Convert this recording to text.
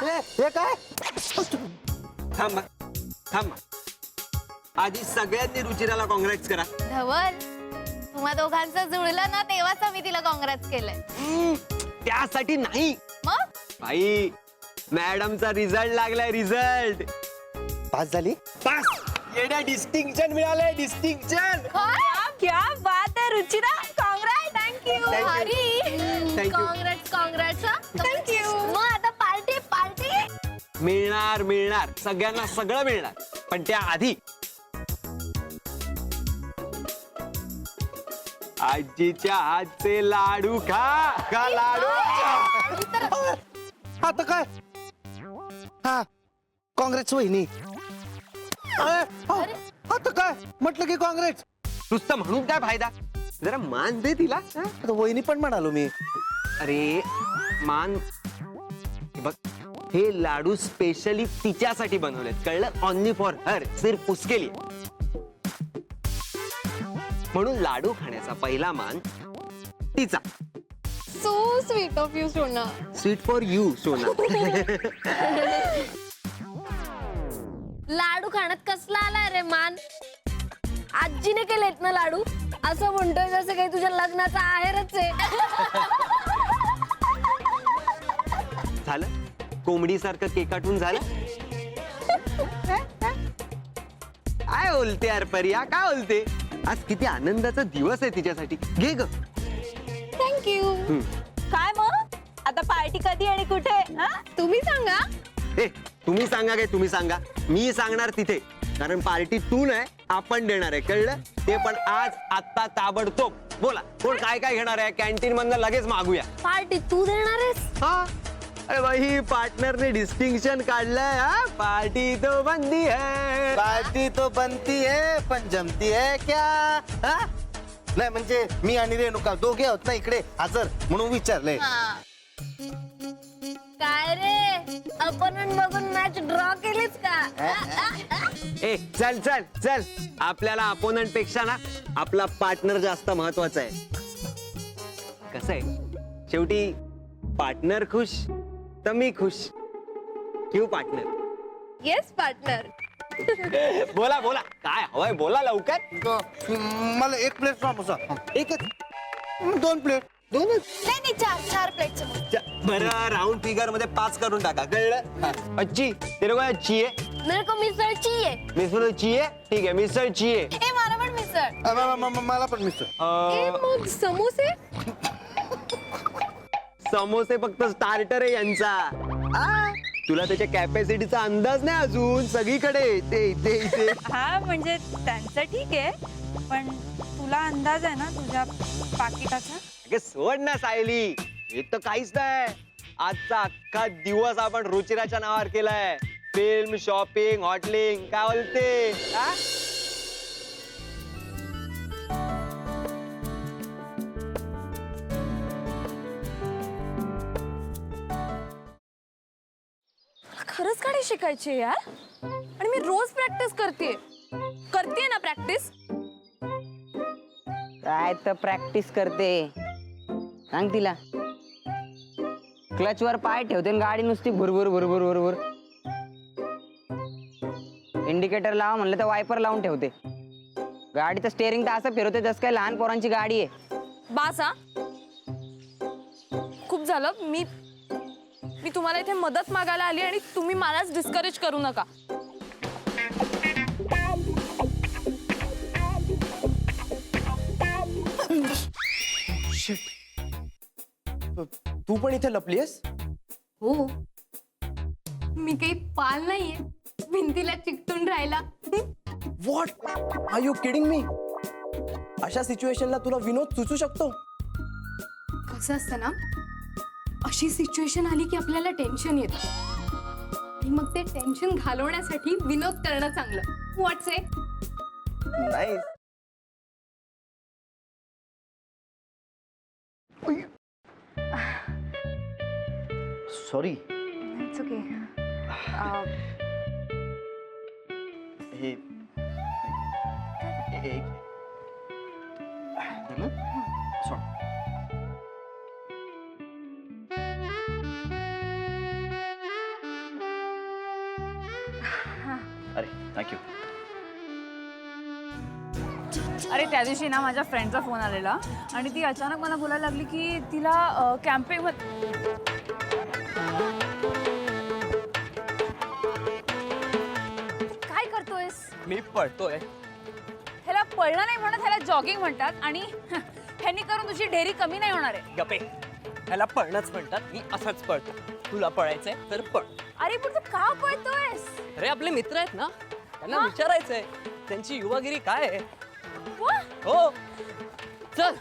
हे काय? थांबा थांबा, आधी सगळ्यांनी रुचिराला कॉंग्रॅट्स करा. धवल, तुम्हा दोघांचं जुळलं ना तेव्हाच मी तिला कॉंग्रॅट्स केलंय. त्यासाठी नाही मग भाई, मॅडमचा रिझल्ट लागलाय. रिझल्ट पास झाली? पास. येड्या डिस्टिंक्शन मिळालंय, डिस्टिंक्शन. क्या बात है Ruchira, congrats. Thank you. Thank you. Hari, Thank you. Congrats congrats. Thank you. मग आता पार्टी पार्टी. मिळणार मिळणार, सगळ्यांना सगळं मिळणार, पण त्या आधी आजीच्या हातचे लाडू खा लाडू. आता काय? हा, काँग्रेस वहिनी. आता काय म्हटलं की काँग्रेस? नुसतं म्हणून काय फायदा, जरा मान दे तिला. आता वहिनी पण म्हणालो मी. अरे मान, हे बघ, हे लाडू स्पेशली तिच्यासाठी बनवलेत, कळलं? ओनली फॉर हर, सिर्फ उसके लिए. म्हणून लाडू खाण्याचा पहिला मान तिचा. सो स्वीट ऑफ यू सोना. स्वीट फॉर यू सोना. लाडू खाण्यात कसला आलाय रे मान? आजीने केलेत ना लाडू, असं म्हणतोय जसं काही तुझ्या लग्नाचा आहेरच आहे. झालं कोंबडी सारखं केकाटून झालं. काय बोलते यार परिया, काय बोलते? आज किती आनंदाचा दिवस आहे तिच्यासाठी. घे ग. थँक्यू. काय मग आता पार्टी कधी आणि कुठे? तुम्ही सांगा. ए तुम्ही सांगा काय, तुम्ही सांगा. मी सांगणार तिथे, कारण पार्टी तू नाही आपण देणार आहे, कळलं? ते पण आज आत्ता ताबडतोब. बोला कोण काय काय घेणार आहे, कॅन्टीन मधनं लगेच मागूया. पार्टी तू देणार आहेस? हा, अरे भाई पार्टनरने डिस्टिंक्शन काढलंय. हा, पार्टी तो बंदी है. पार्टी तो बनती है पण जमती है क्या? हा? नाही म्हणजे मी आणि रेणुका दोघे आहोत ना इकडे हजर, म्हणून विचारलंय. काय रे, अपोनंट बघून मॅच ड्रॉ केलीच का? ए चल चल चल, आपल्याला अपोनंट पेक्षा ना आपला पार्टनर जास्त महत्वाचा आहे. कसं आहे, शेवटी पार्टनर खुश तर मी खुश. Q partner? Yes partner. बोला बोला, काय हवंय बोला लवकर. मला एक प्लेट समोसा. एकच? 2 प्लेट. दोनच? नाही चार प्लेट. बरं, राऊंड फिगर मध्ये 5 करून टाका, कळलं? अच्छी तेरे को अच्छी आहे. मेरे को मिसळ चाहिए. मिसळ चाहिए, ठीक आहे मिसळ चाहिए. ए मला पण मिसळ. मला पण मिसळ. ए मग समोसे? समोसे फक्त स्टार्टर आहे यांचा. आ, तुला त्याच्या कॅपॅसिटीचा अंदाज नाही अजून. सगळीकडे इथे इथे इथे. हा म्हणजे त्यांचं ठीक आहे, पण तुला अंदाज आहे ना तुझ्या पाकिटाचा? अगं सोड ना सायली, हे तर काहीच नाही. आजचा अख्खा दिवस आपण रुचिराच्या नावावर केलाय. फिल्म, शॉपिंग, हॉटेलिंग, काय बोलते? आ? खरंच गाडी शिकायची यार, आणि मी रोज प्रॅक्टिस करते ना प्रॅक्टिस. काय तर प्रॅक्टिस करते, सांग तिला. क्लच वर पाय ठेवते आणि गाडी नुसती भुरभुर भुरभुर भुरभुर. इंडिकेटर लावा म्हणलं तर वायपर लावून ठेवते. गाडीचं स्टेअरिंग तर असं फिरवते जसं काय लहान पोरांची गाडी आहे. बास हा, खूप झालं. मी तुम्हाला इथे मदत मागायला आली आणि तुम्ही मलाच डिस्करेज करू नका. तू पण इथे लपलीयस? हो, मी काही पाल नाहीये भिंतीला चिकटून राहिला. What are you kidding me? अशा सिच्युएशनला तुला विनोद सुचू शकतो? कसं असतं ना, अशी सिच्युएशन आली की आपल्याला टेन्शन येतं, आणि मग ते टेन्शन घालवण्यासाठी विनोद करणं चांगलं. व्हॉट्स ए? नाही. सॉरी. It's okay. हे एक सॉरी. अरे थँक्यू. अरे त्या दिवशी ना माझ्या फ्रेंडचा फोन आलेला आणि ती अचानक मला बोलायला लागली की तिला कॅम्पिंग काय करतोयस? मी पळतोय. ह्याला पळणं नाही म्हणत, ह्याला जॉगिंग म्हणतात आणि ह्यांनी करून तुझी ढेरी कमी नाही होणार आहे. गपे, ह्याला पळणंच म्हणतात. मी असंच पळतो. तुला पळायचंय तर पळ. अरे पण तू का पळतोयस? अरे आपले मित्र आहेत ना, त्यांना विचारायचंय त्यांची युवागिरी काय आहे. वा, हो चल.